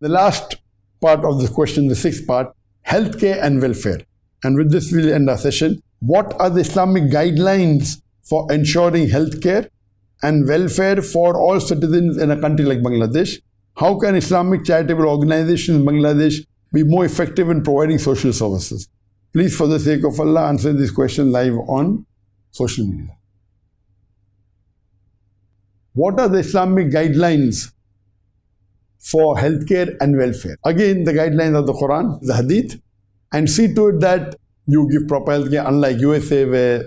The last part of the question, the sixth part, healthcare and welfare. And with this, we'll end our session. What are the Islamic guidelines for ensuring healthcare and welfare for all citizens in a country like Bangladesh? How can Islamic charitable organizations in Bangladesh be more effective in providing social services? Please, for the sake of Allah, answer this question live on social media. What are the Islamic guidelines for healthcare and welfare? Again, the guidelines of the Quran, the Hadith, and see to it that you give proper healthcare, unlike USA where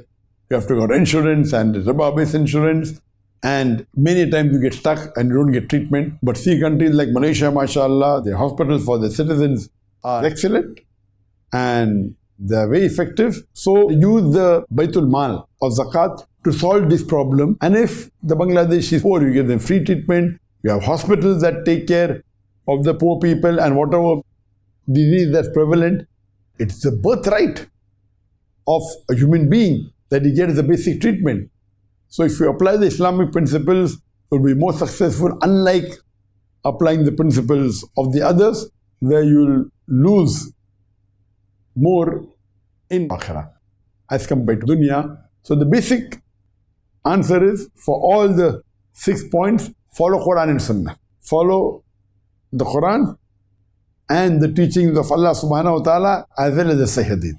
you have to go insurance and riba-based insurance, and many times you get stuck and you don't get treatment. But see countries like Malaysia, mashallah, the hospitals for the citizens are excellent and they are very effective. So use the Baitul Mal of Zakat to solve this problem. And if the Bangladesh is poor, you give them free treatment. You have hospitals that take care of the poor people, and whatever disease that's prevalent, it's the birthright of a human being that he gets the basic treatment. So if you apply the Islamic principles, you'll be more successful, unlike applying the principles of the others, where you'll lose more in Akhirah as compared to dunya. So the basic answer is, for all the 6 points, follow Quran and Sunnah. Follow the Quran and the teachings of Allah subhanahu wa ta'ala as well as the Sahih Hadith.